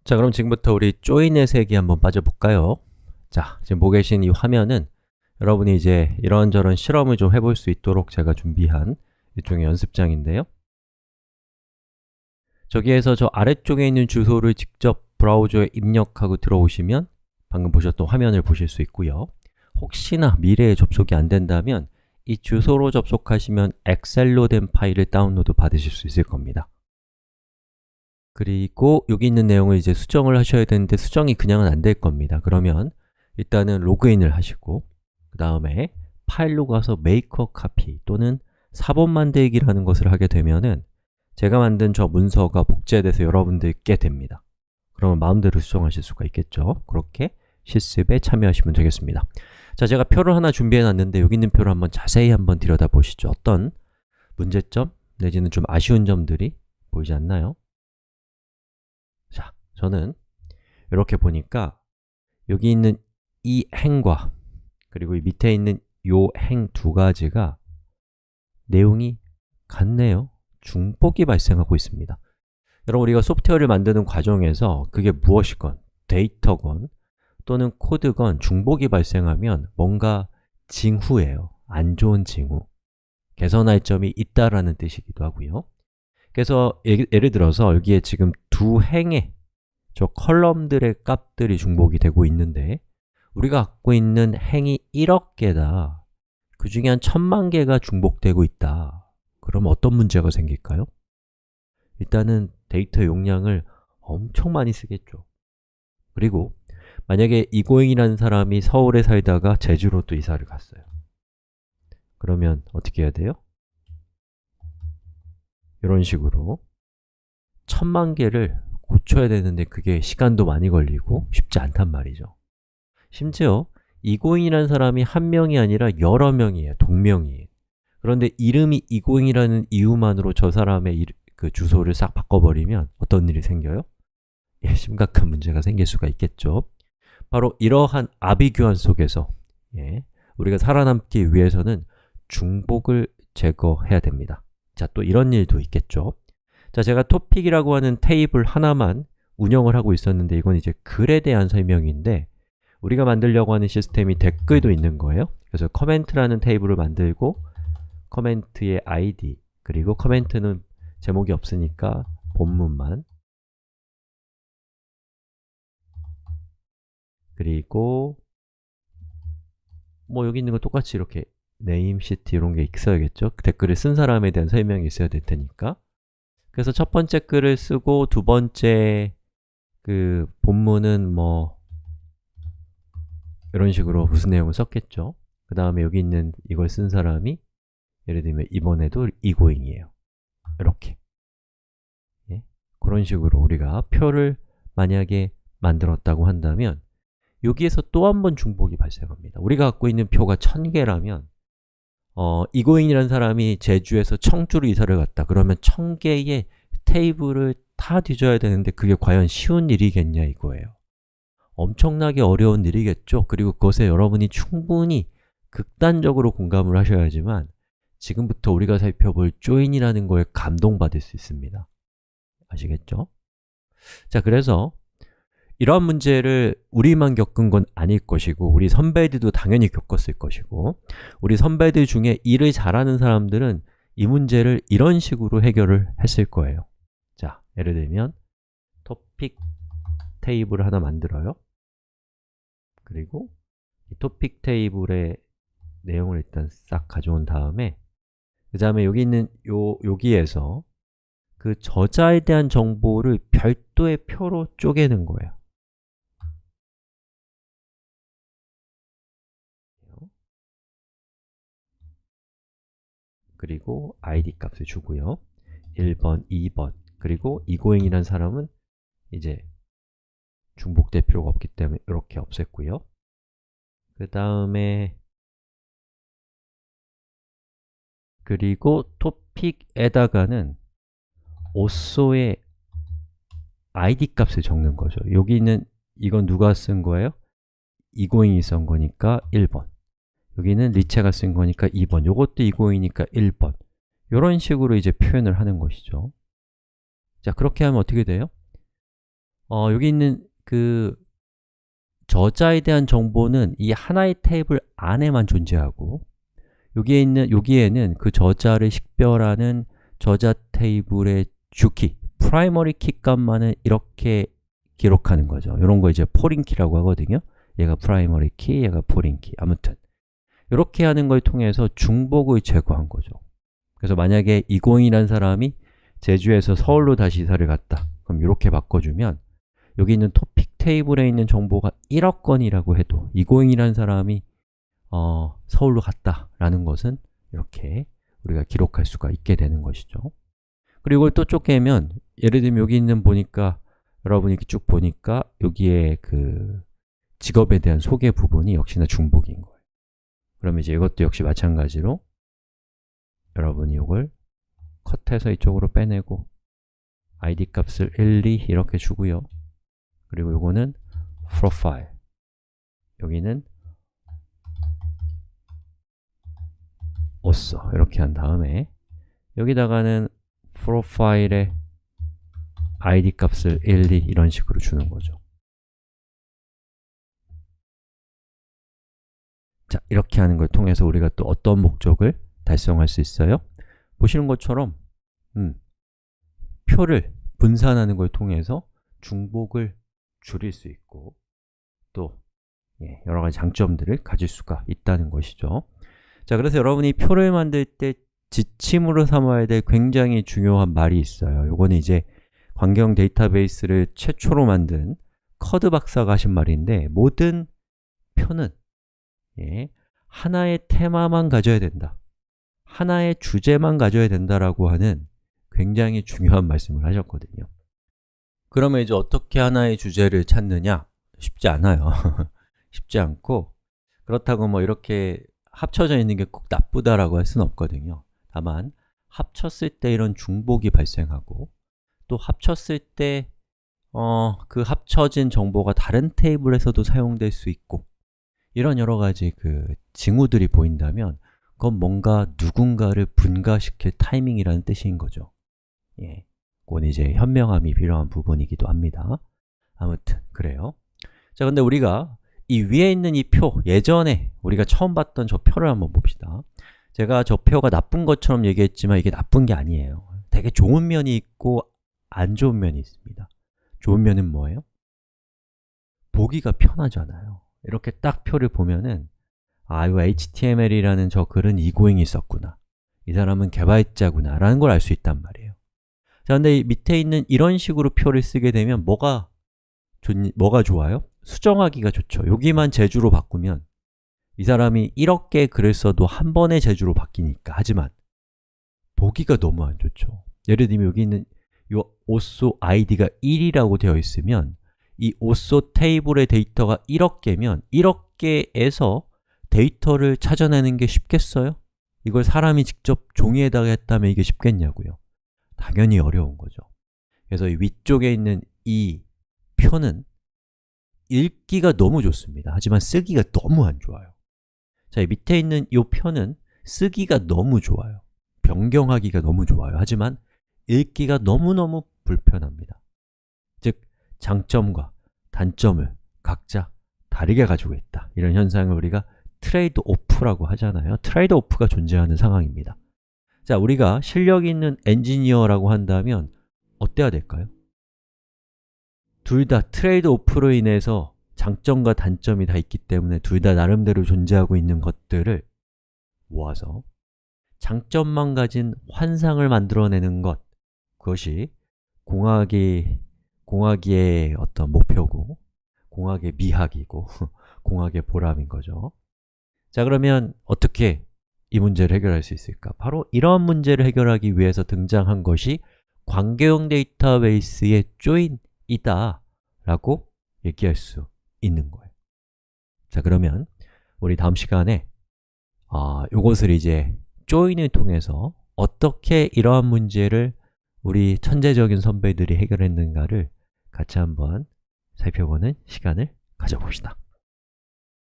자, 그럼 지금부터 우리 조인의 세계 한번 빠져볼까요? 자, 지금 보고 계신 이 화면은 여러분이 이제 이런저런 실험을 좀 해볼 수 있도록 제가 준비한 일종의 연습장인데요. 저기에서 저 아래쪽에 있는 주소를 직접 브라우저에 입력하고 들어오시면 방금 보셨던 화면을 보실 수 있고요. 혹시나 미래에 접속이 안 된다면 이 주소로 접속하시면 엑셀로 된 파일을 다운로드 받으실 수 있을 겁니다. 그리고 여기 있는 내용을 이제 수정을 하셔야 되는데 수정이 그냥은 안 될 겁니다. 그러면 일단은 로그인을 하시고 그 다음에 파일로 가서 make a copy 또는 사본 만들기라는 것을 하게 되면은 제가 만든 저 문서가 복제돼서 여러분들께 됩니다. 그러면 마음대로 수정하실 수가 있겠죠. 그렇게 실습에 참여하시면 되겠습니다. 자, 제가 표를 하나 준비해 놨는데 여기 있는 표를 한번 자세히 한번 들여다 보시죠. 어떤 문제점 내지는 좀 아쉬운 점들이 보이지 않나요? 자, 저는 이렇게 보니까 여기 있는 이 행과 그리고 이 밑에 있는 요 행 두 가지가 내용이 같네요. 중복이 발생하고 있습니다. 여러분, 우리가 소프트웨어를 만드는 과정에서 그게 무엇이건, 데이터건 또는 코드건 중복이 발생하면 뭔가 징후예요. 안 좋은 징후. 개선할 점이 있다라는 뜻이기도 하고요. 그래서 예를 들어서 여기에 지금 두 행의 저 컬럼들의 값들이 중복이 되고 있는데 우리가 갖고 있는 행이 1억 개다. 그 중에 한 1000만 개가 중복되고 있다. 그럼 어떤 문제가 생길까요? 일단은 데이터 용량을 엄청 많이 쓰겠죠. 그리고 만약에 이고잉이라는 사람이 서울에 살다가 제주로 또 이사를 갔어요. 그러면 어떻게 해야 돼요? 이런 식으로 1000만 개를 고쳐야 되는데 그게 시간도 많이 걸리고 쉽지 않단 말이죠. 심지어 이고잉이라는 사람이 한 명이 아니라 여러 명이에요. 동명이에요. 그런데 이름이 이고잉이라는 이유만으로 저 사람의 그 주소를 싹 바꿔버리면 어떤 일이 생겨요? 예, 심각한 문제가 생길 수가 있겠죠. 바로 이러한 아비규환 속에서 우리가 살아남기 위해서는 중복을 제거해야 됩니다. 자, 또 이런 일도 있겠죠. 자, 제가 토픽이라고 하는 테이블 하나만 운영을 하고 있었는데 이건 이제 글에 대한 설명인데 우리가 만들려고 하는 시스템이 댓글도 있는 거예요. 그래서 커멘트라는 테이블을 만들고 커멘트의 id 그리고 커멘트는 제목이 없으니까 본문만 그리고 뭐 여기 있는 거 똑같이 이렇게 name, city 이런 게 있어야겠죠. 댓글을 쓴 사람에 대한 설명이 있어야 될 테니까 그래서 첫 번째 글을 쓰고 두 번째 그 본문은 뭐 이런 식으로 무슨 내용을 썼겠죠. 그 다음에 여기 있는 이걸 쓴 사람이 예를 들면 이번에도 이고잉이에요. 이렇게 그런 식으로 우리가 표를 만약에 만들었다고 한다면 여기에서 또 한 번 중복이 발생합니다. 우리가 갖고 있는 표가 1000개라면 이고잉이라는 사람이 제주에서 청주로 이사를 갔다. 그러면 1000개의 테이블을 다 뒤져야 되는데 그게 과연 쉬운 일이겠냐 이거예요. 엄청나게 어려운 일이겠죠. 그리고 그것에 여러분이 충분히 극단적으로 공감을 하셔야지만 지금부터 우리가 살펴볼 조인이라는 거에 감동받을 수 있습니다. 아시겠죠? 자, 그래서 이러한 문제를 우리만 겪은 건 아닐 것이고 우리 선배들도 당연히 겪었을 것이고 우리 선배들 중에 일을 잘하는 사람들은 이 문제를 이런 식으로 해결을 했을 거예요. 자, 예를 들면 토픽 테이블을 하나 만들어요. 그리고 이 토픽 테이블의 내용을 일단 싹 가져온 다음에 그 다음에 여기 있는 여기에서 그 저자에 대한 정보를 별도의 표로 쪼개는 거예요. 그리고 id 값을 주고요. 1번, 2번, 그리고 이고잉이라는 사람은 이제 중복될 필요가 없기 때문에 이렇게 없앴고요. 그 다음에 그리고 토픽에다가는 오쏘의 id 값을 적는 거죠. 여기는 이건 누가 쓴 거예요? 이고잉이 쓴 거니까 1번 여기는 리체가 쓴 거니까 2번 요것도 이고잉이니까 1번 이런 식으로 이제 표현을 하는 것이죠. 자, 그렇게 하면 어떻게 돼요? 여기 있는 그 저자에 대한 정보는 이 하나의 테이블 안에만 존재하고 여기에는 그 저자를 식별하는 저자 테이블의 주키, 프라이머리 키 값만은 이렇게 기록하는 거죠. 이런 거 이제 포린 키라고 하거든요. 얘가 프라이머리 키, 얘가 포린 키. 아무튼 이렇게 하는 걸 통해서 중복을 제거한 거죠. 그래서 만약에 이고잉이라는 사람이 제주에서 서울로 다시 이사를 갔다. 그럼 이렇게 바꿔주면 여기 있는 토픽 테이블에 있는 정보가 1억 건이라고 해도 이고잉이라는 사람이 서울로 갔다 라는 것은 이렇게 우리가 기록할 수가 있게 되는 것이죠. 그리고 이걸 또 쪼개면 예를 들면 여기 있는 보니까 여러분이 이렇게 쭉 보니까 여기에 그 직업에 대한 소개 부분이 역시나 중복인 거예요. 그러면 이제 이것도 역시 마찬가지로 여러분이 이걸 컷해서 이쪽으로 빼내고 id 값을 1, 2 이렇게 주고요. 그리고 이거는 profile, 여기는 author 이렇게 한 다음에 여기다가는 profile에 id 값을 1, 2 이런 식으로 주는 거죠. 자, 이렇게 하는 걸 통해서 우리가 또 어떤 목적을 달성할 수 있어요? 보시는 것처럼 표를 분산하는 걸 통해서 중복을 줄일 수 있고 또 여러 가지 장점들을 가질 수가 있다는 것이죠. 자, 그래서 여러분이 표를 만들 때 지침으로 삼아야 될 굉장히 중요한 말이 있어요. 요거는 이제 광경 데이터베이스를 최초로 만든 커드 박사가 하신 말인데 모든 표는 하나의 테마만 가져야 된다, 하나의 주제만 가져야 된다라고 하는 굉장히 중요한 말씀을 하셨거든요. 그러면 이제 어떻게 하나의 주제를 찾느냐? 쉽지 않아요. 쉽지 않고 그렇다고 뭐 이렇게 합쳐져 있는 게 꼭 나쁘다라고 할 수는 없거든요. 다만 합쳤을 때 이런 중복이 발생하고 또 합쳤을 때 그 합쳐진 정보가 다른 테이블에서도 사용될 수 있고 이런 여러 가지 그 징후들이 보인다면 그건 뭔가 누군가를 분가시킬 타이밍이라는 뜻인 거죠. 그건 이제 현명함이 필요한 부분이기도 합니다. 아무튼 그래요. 자, 근데 우리가 이 위에 있는 이 표, 예전에 우리가 처음 봤던 저 표를 한번 봅시다. 제가 저 표가 나쁜 것처럼 얘기했지만 이게 나쁜 게 아니에요. 되게 좋은 면이 있고 안 좋은 면이 있습니다. 좋은 면은 뭐예요? 보기가 편하잖아요. 이렇게 딱 표를 보면은 아, 이거 HTML이라는 저 글은 이고잉이 있었구나, 이 사람은 개발자구나 라는 걸 알 수 있단 말이에요. 자, 근데 이 밑에 있는 이런 식으로 표를 쓰게 되면 뭐가 좋아요? 수정하기가 좋죠. 여기만 제주로 바꾸면 이 사람이 1억 개의 글을 써도 한 번의 제주로 바뀌니까. 하지만 보기가 너무 안 좋죠. 예를 들면 여기 있는 이 auth id가 1이라고 되어 있으면 이 auth 테이블의 데이터가 1억 개면 1억 개에서 데이터를 찾아내는 게 쉽겠어요? 이걸 사람이 직접 종이에다가 했다면 이게 쉽겠냐고요? 당연히 어려운 거죠. 그래서 이 위쪽에 있는 이 표는 읽기가 너무 좋습니다. 하지만 쓰기가 너무 안 좋아요. 자, 이 밑에 있는 이 표는 쓰기가 너무 좋아요. 변경하기가 너무 좋아요. 하지만 읽기가 너무너무 불편합니다. 즉, 장점과 단점을 각자 다르게 가지고 있다. 이런 현상을 우리가 트레이드 오프라고 하잖아요. 트레이드 오프가 존재하는 상황입니다. 자, 우리가 실력 있는 엔지니어라고 한다면 어때야 될까요? 둘 다 트레이드 오프로 인해서 장점과 단점이 다 있기 때문에 둘 다 나름대로 존재하고 있는 것들을 모아서 장점만 가진 환상을 만들어내는 것, 그것이 공학의 어떤 목표고 공학의 미학이고 공학의 보람인 거죠. 자, 그러면 어떻게 이 문제를 해결할 수 있을까? 바로 이러한 문제를 해결하기 위해서 등장한 것이 관계형 데이터베이스의 조인이다 라고 얘기할 수 있는 거예요. 자, 그러면 우리 다음 시간에 이것을 이제 조인을 통해서 어떻게 이러한 문제를 우리 천재적인 선배들이 해결했는가를 같이 한번 살펴보는 시간을 가져봅시다.